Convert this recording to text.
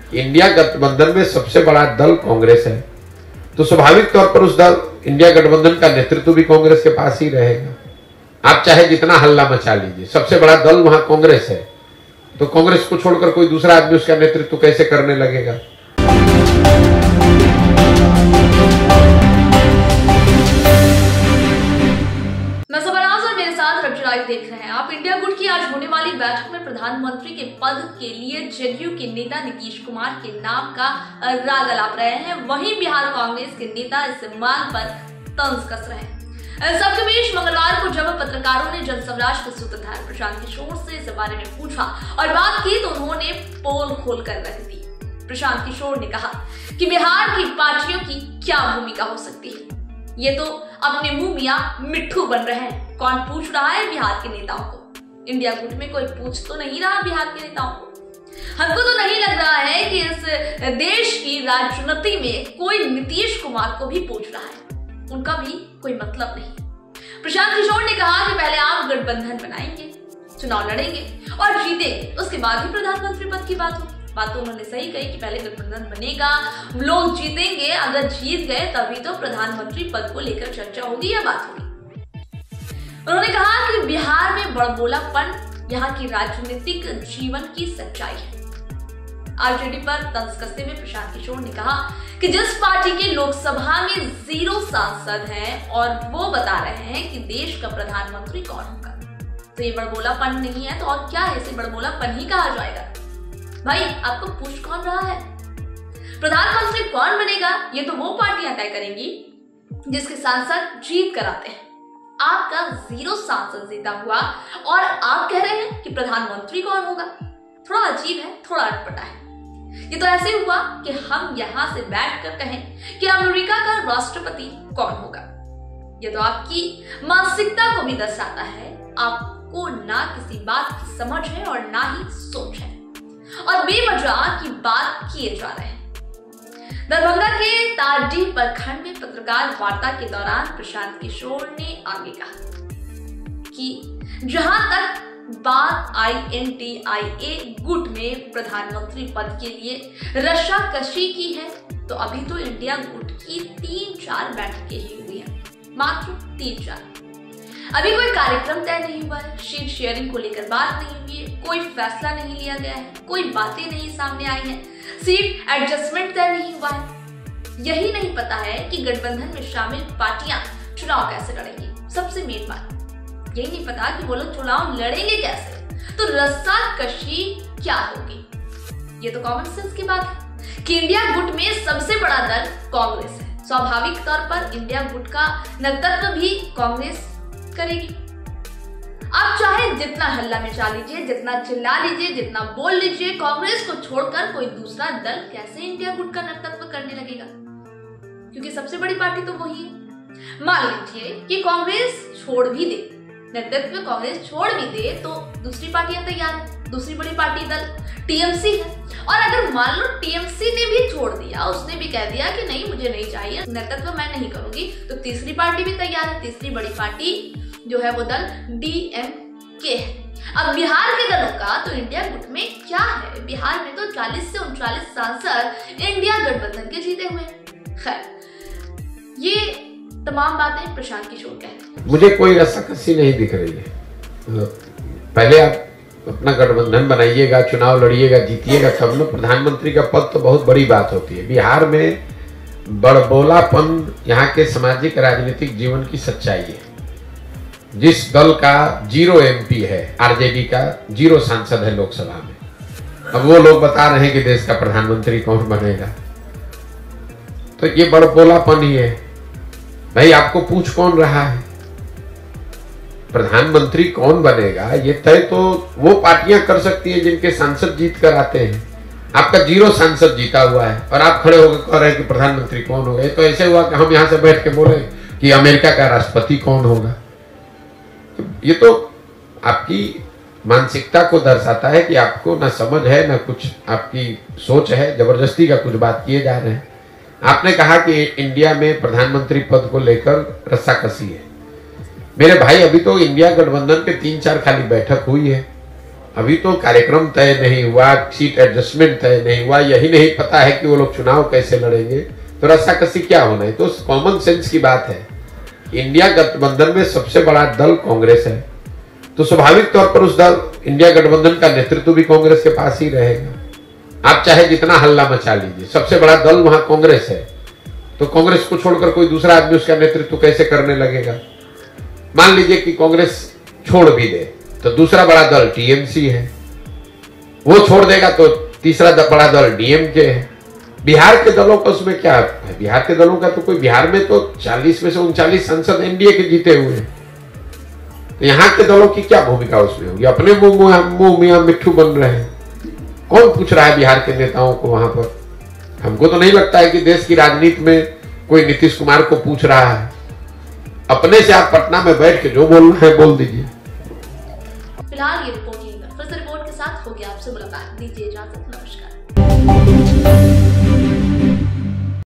India गठबंधन में सबसे बड़ा दल कांग्रेस है, तो स्वाभाविक तौर पर उस दल इंडिया गठबंधन का नेतृत्व भी कांग्रेस के पास ही रहेगा। आप चाहे जितना हल्ला मचा लीजिए, सबसे बड़ा दल वहां कांग्रेस है, तो कांग्रेस को छोड़कर कोई दूसरा आदमी उसका नेतृत्व कैसे करने लगेगा? देख रहे हैं आप इंडिया गुट की आज होने वाली बैठक में प्रधानमंत्री के पद के लिए जदयू के नेता नीतीश कुमार के नाम का राग अलाप रहे हैं। वहीं बिहार कांग्रेस के नेता इस मांग पर तंज कस रहे हैं। सबके बीच मंगलवार को जब पत्रकारों ने जनसमराज के सूत्रधार प्रशांत किशोर से इस बारे में पूछा और बात की तो उन्होंने पोल खोल कर रख दी। प्रशांत किशोर ने कहा कि बिहार की पार्टियों की क्या भूमिका हो सकती है, ये तो अपने मुंह मियां मिट्ठू बन रहे हैं। कौन पूछ रहा है बिहार के नेताओं को? इंडिया गुट में कोई पूछ तो नहीं रहा बिहार के नेताओं को। हमको तो नहीं लग रहा है कि इस देश की राजनीति में कोई नीतीश कुमार को भी पूछ रहा है, उनका भी कोई मतलब नहीं। प्रशांत किशोर ने कहा कि पहले आप गठबंधन बनाएंगे, चुनाव लड़ेंगे और जीतेंगे, उसके बाद ही प्रधानमंत्री पद की बात होगी। बात तो उन्होंने सही कही कि पहले गठबंधन बनेगा, लोग जीतेंगे, अगर जीत गए तभी तो प्रधानमंत्री पद को लेकर चर्चा होगी या बात होगी। उन्होंने कहा कि बिहार में बड़बोलापन यहाँ की राजनीतिक जीवन की सच्चाई है। आरजेडी पर तंज कसते हुए प्रशांत किशोर ने कहा कि जिस पार्टी के लोकसभा में 0 सांसद हैं और वो बता रहे हैं कि देश का प्रधानमंत्री कौन होगा, तो ये बड़बोलापन नहीं है तो और क्या है, इसे बड़बोलापन ही कहा जाएगा। भाई आपको पूछ कौन रहा है? प्रधानमंत्री कौन बनेगा ये तो वो पार्टियां तय करेंगी जिसके सांसद जीत कर आते हैं। आपका 0 सांसद जीता हुआ और आप कह रहे हैं कि प्रधानमंत्री कौन होगा, थोड़ा अजीब है, थोड़ा अटपटा है। ये तो ऐसे हुआ कि हम यहां से बैठकर कहें कि अमेरिका का राष्ट्रपति कौन होगा। ये तो आपकी मानसिकता को भी दर्शाता है। आपको ना किसी बात की समझ है और ना ही सोच है और बेवजह की बात किए जा रहे हैं। दरभंगा के तारडीह प्रखंड में पत्रकार वार्ता के दौरान प्रशांत किशोर ने आगे कहा कि जहां तक बात INTIA गुट में प्रधानमंत्री पद के लिए रस्साकशी की है, तो अभी तो इंडिया गुट की 3-4 बैठकें ही हुई हैं, मात्र 3-4। अभी कोई कार्यक्रम तय नहीं हुआ है, सीट शेयरिंग को लेकर बात नहीं हुई है, कोई फैसला नहीं लिया गया है, कोई बातें नहीं सामने आई हैं, सीट एडजस्टमेंट तय नहीं हुआ है। यही नहीं पता है कि गठबंधन में शामिल पार्टियां चुनाव कैसे लड़ेंगी। सबसे मेन बात यही नहीं पता कि वो लोग चुनाव लड़ेंगे कैसे, तो रस्साकशी क्या होगी। ये तो कॉमन सेंस की बात है कि इंडिया गुट में सबसे बड़ा दल कांग्रेस है। स्वाभाविक तौर पर इंडिया गुट का नेतृत्व भी कांग्रेस करेगी। आप चाहे जितना हल्ला मचा लीजिए, जितना चिल्ला लीजिए, जितना बोल लीजिए, कांग्रेस को छोड़कर कोई दूसरा दल कैसे इंडिया गुट का नेतृत्व करने लगेगा, क्योंकि सबसे बड़ी पार्टी तो वही है। मान लीजिए कि कांग्रेस छोड़ भी दे, नेतृत्व कांग्रेस छोड़ भी दे, तो दूसरी पार्टियां तैयार है। दूसरी बड़ी पार्टी दल TMC है, और अगर मान लो TMC ने भी छोड़ दिया, उसने भी कह दिया कि नहीं मुझे नहीं चाहिए, नेतृत्व मैं नहीं करूंगी, तो तीसरी पार्टी भी तैयार है। तीसरी बड़ी पार्टी जो है वो दल DMK है। अब बिहार के दलों का तो इंडिया गुट में क्या है, बिहार में तो 40 से 39 सांसद इंडिया गठबंधन के जीते हुए हैं। खैर, ये तमाम बातें प्रशांत किशोर कहते हैं। मुझे कोई रस्साकशी नहीं दिख रही है। पहले आप अपना गठबंधन बनाइएगा, चुनाव लड़िएगा, जीतिएगा, तब न प्रधानमंत्री का पद तो बहुत बड़ी बात होती है। बिहार में बड़बोलापन यहाँ के सामाजिक राजनीतिक जीवन की सच्चाई है। जिस दल का 0 MP है, आरजेडी का 0 सांसद है लोकसभा में, अब वो लोग बता रहे हैं कि देश का प्रधानमंत्री कौन बनेगा, तो ये बड़बोलापन ही है। भाई आपको पूछ कौन रहा है? प्रधानमंत्री कौन बनेगा ये तय तो वो पार्टियां कर सकती हैं जिनके सांसद जीत कर आते हैं। आपका 0 सांसद जीता हुआ है और आप खड़े होकर कह रहे हैं कि प्रधानमंत्री कौन होगा। तो ऐसे हुआ कि हम यहां से बैठ के बोले कि अमेरिका का राष्ट्रपति कौन होगा। तो ये तो आपकी मानसिकता को दर्शाता है कि आपको ना समझ है, ना कुछ आपकी सोच है, जबरदस्ती का कुछ बात किए जा रहे हैं। आपने कहा कि इंडिया में प्रधानमंत्री पद को लेकर रस्साकशी है। मेरे भाई, अभी तो इंडिया गठबंधन के 3-4 खाली बैठक हुई है, अभी तो कार्यक्रम तय नहीं हुआ, सीट एडजस्टमेंट तय नहीं हुआ, यही नहीं पता है कि वो लोग चुनाव कैसे लड़ेंगे, तो रस्साकसी क्या होना है। तो कॉमन सेंस की बात है, इंडिया गठबंधन में सबसे बड़ा दल कांग्रेस है, तो स्वाभाविक तौर पर उस दल इंडिया गठबंधन का नेतृत्व भी कांग्रेस के पास ही रहेगा। आप चाहे जितना हल्ला मचा लीजिए, सबसे बड़ा दल वहां कांग्रेस है, तो कांग्रेस को छोड़कर कोई दूसरा आदमी उसका नेतृत्व कैसे करने लगेगा। मान लीजिए कि कांग्रेस छोड़ भी दे, तो दूसरा बड़ा दल टीएमसी है, वो छोड़ देगा तो तीसरा बड़ा दल डीएमके है। बिहार के दलों का उसमें क्या है, बिहार के दलों का तो कोई, बिहार में तो 40 में से 39 संसद एनडीए के जीते हुए हैं, तो यहाँ के दलों की क्या भूमिका उसमें होगी। अपने मुंह मियां मिट्ठू बन रहे हैं, कौन पूछ रहा है बिहार के नेताओं को वहां पर। हमको तो नहीं लगता है कि देश की राजनीति में कोई नीतीश कुमार को पूछ रहा है। अपने से आप पटना में बैठ के जो बोलना है बोल दीजिए। फिलहाल ये रिपोर्ट यहीं पर, फिर से रिपोर्ट के साथ होगी आपसे मुलाकात, दीजिए इजाजत, नमस्कार।